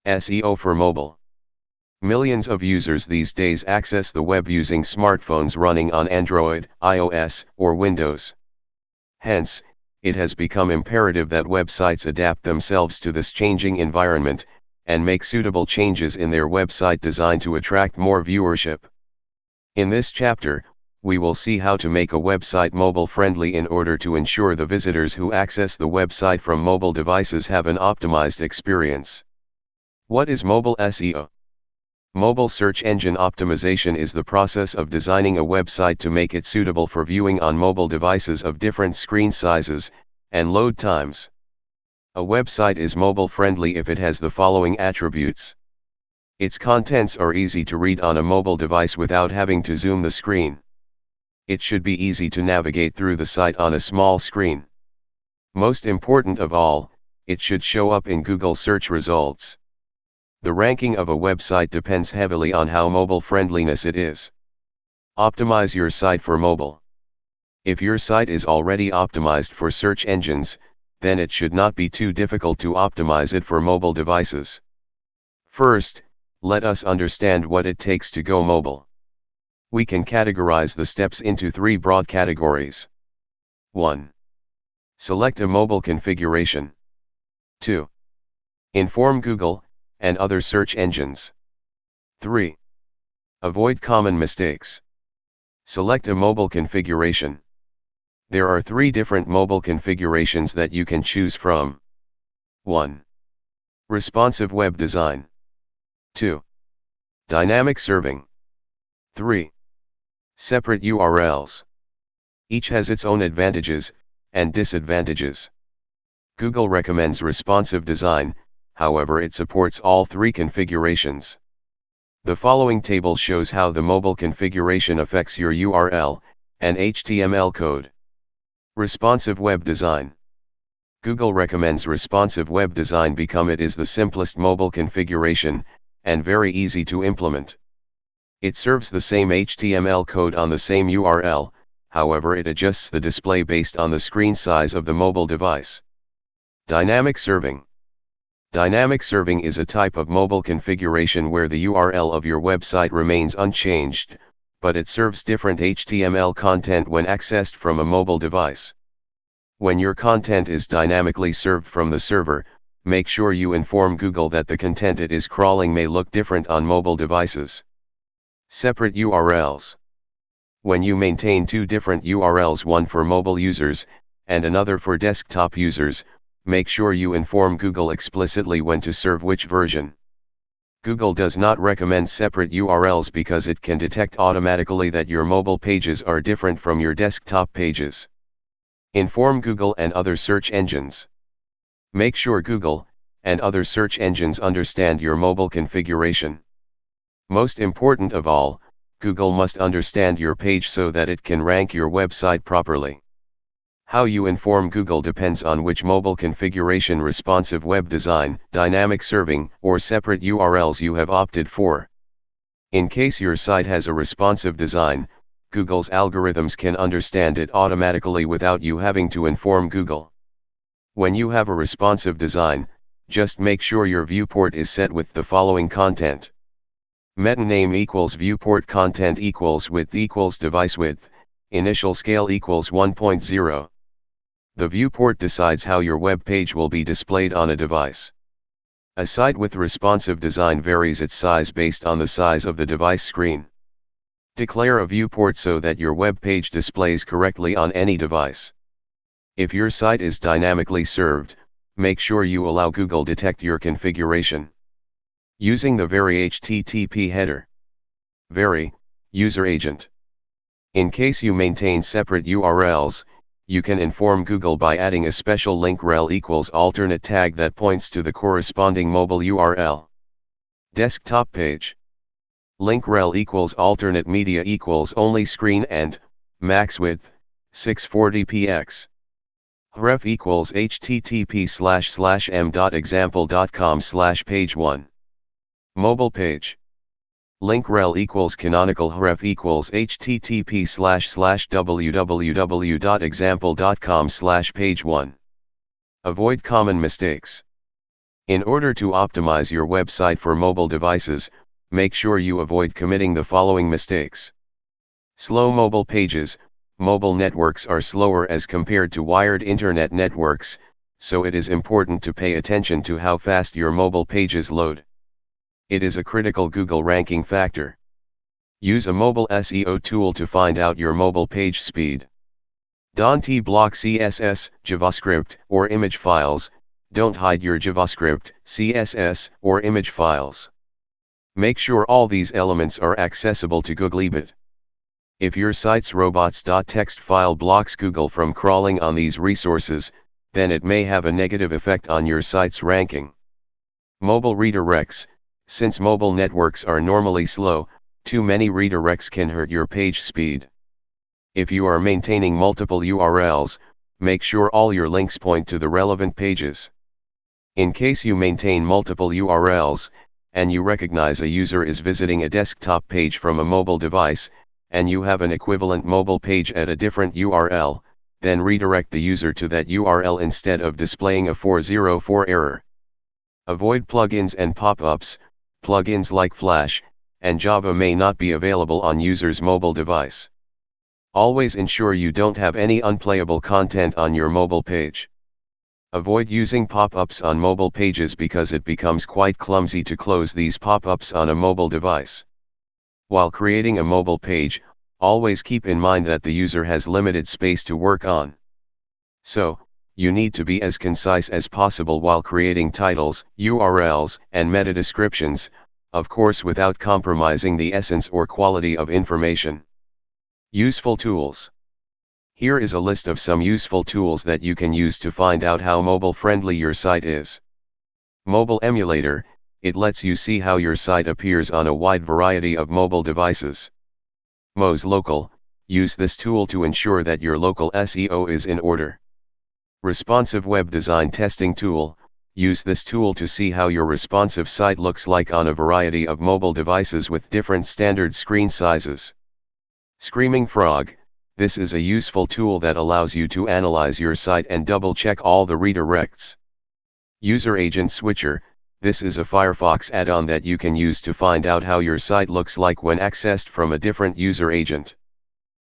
SEO for mobile. Millions of users these days access the web using smartphones running on Android, iOS, or Windows. Hence, it has become imperative that websites adapt themselves to this changing environment, and make suitable changes in their website design to attract more viewership. In this chapter, we will see how to make a website mobile-friendly in order to ensure the visitors who access the website from mobile devices have an optimized experience. What is mobile SEO? Mobile search engine optimization is the process of designing a website to make it suitable for viewing on mobile devices of different screen sizes and load times. A website is mobile-friendly if it has the following attributes. Its contents are easy to read on a mobile device without having to zoom the screen. It should be easy to navigate through the site on a small screen. Most important of all, it should show up in Google search results. The ranking of a website depends heavily on how mobile-friendliness it is. Optimize your site for mobile. If your site is already optimized for search engines, then it should not be too difficult to optimize it for mobile devices. First, let us understand what it takes to go mobile. We can categorize the steps into 3 broad categories. 1. Select a mobile configuration. 2. Inform Google and other search engines. 3. Avoid common mistakes. Select a mobile configuration. There are 3 different mobile configurations that you can choose from. 1. Responsive web design. 2. Dynamic serving. 3. Separate URLs. Each has its own advantages and disadvantages. Google recommends responsive design, however it supports all 3 configurations. The following table shows how the mobile configuration affects your URL and HTML code. Responsive web design. Google recommends responsive web design because it is the simplest mobile configuration, and very easy to implement. It serves the same HTML code on the same URL, however it adjusts the display based on the screen size of the mobile device. Dynamic serving. Dynamic serving is a type of mobile configuration where the URL of your website remains unchanged, but it serves different HTML content when accessed from a mobile device. When your content is dynamically served from the server, make sure you inform Google that the content it is crawling may look different on mobile devices. Separate URLs. When you maintain 2 different URLs, one for mobile users and another for desktop users, make sure you inform Google explicitly when to serve which version. Google does not recommend separate URLs because it can detect automatically that your mobile pages are different from your desktop pages. Inform Google and other search engines. Make sure Google and other search engines understand your mobile configuration. Most important of all, Google must understand your page so that it can rank your website properly. How you inform Google depends on which mobile configuration, responsive web design, dynamic serving, or separate URLs you have opted for. In case your site has a responsive design, Google's algorithms can understand it automatically without you having to inform Google. When you have a responsive design, just make sure your viewport is set with the following content. Meta name equals viewport content equals width equals device width, initial scale equals 1.0. The viewport decides how your web page will be displayed on a device. A site with responsive design varies its size based on the size of the device screen. Declare a viewport so that your web page displays correctly on any device. If your site is dynamically served, make sure you allow Google detect your configuration. Using the Vary HTTP header. Vary, user agent. In case you maintain separate URLs, you can inform Google by adding a special link rel equals alternate tag that points to the corresponding mobile URL. Desktop page. Link rel equals alternate media equals only screen and max width 640px. href equals http://m.example.com/page1. Mobile page. Link rel equals canonical href equals http://www.example.com/page1. Avoid common mistakes. In order to optimize your website for mobile devices, make sure you avoid committing the following mistakes. Slow mobile pages. Mobile networks are slower as compared to wired internet networks, so it is important to pay attention to how fast your mobile pages load. It is a critical Google ranking factor. Use a mobile SEO tool to find out your mobile page speed. Don't block CSS, JavaScript, or image files. Don't hide your JavaScript, CSS, or image files. Make sure all these elements are accessible to Google. If your site's robots.txt file blocks Google from crawling on these resources, then it may have a negative effect on your site's ranking. Mobile redirects. Since mobile networks are normally slow, too many redirects can hurt your page speed. If you are maintaining multiple URLs, make sure all your links point to the relevant pages. In case you maintain multiple URLs, and you recognize a user is visiting a desktop page from a mobile device, and you have an equivalent mobile page at a different URL, then redirect the user to that URL instead of displaying a 404 error. Avoid plugins and pop-ups. Plugins like Flash and Java may not be available on user's mobile device. Always ensure you don't have any unplayable content on your mobile page. Avoid using pop-ups on mobile pages because it becomes quite clumsy to close these pop-ups on a mobile device. While creating a mobile page, always keep in mind that the user has limited space to work on. So, you need to be as concise as possible while creating titles, URLs, and meta descriptions, of course without compromising the essence or quality of information. Useful tools. Here is a list of some useful tools that you can use to find out how mobile-friendly your site is. Mobile Emulator. It lets you see how your site appears on a wide variety of mobile devices. Moz Local. Use this tool to ensure that your local SEO is in order. Responsive Web Design Testing Tool. Use this tool to see how your responsive site looks like on a variety of mobile devices with different standard screen sizes. Screaming Frog. This is a useful tool that allows you to analyze your site and double-check all the redirects. User Agent Switcher. This is a Firefox add-on that you can use to find out how your site looks like when accessed from a different user agent.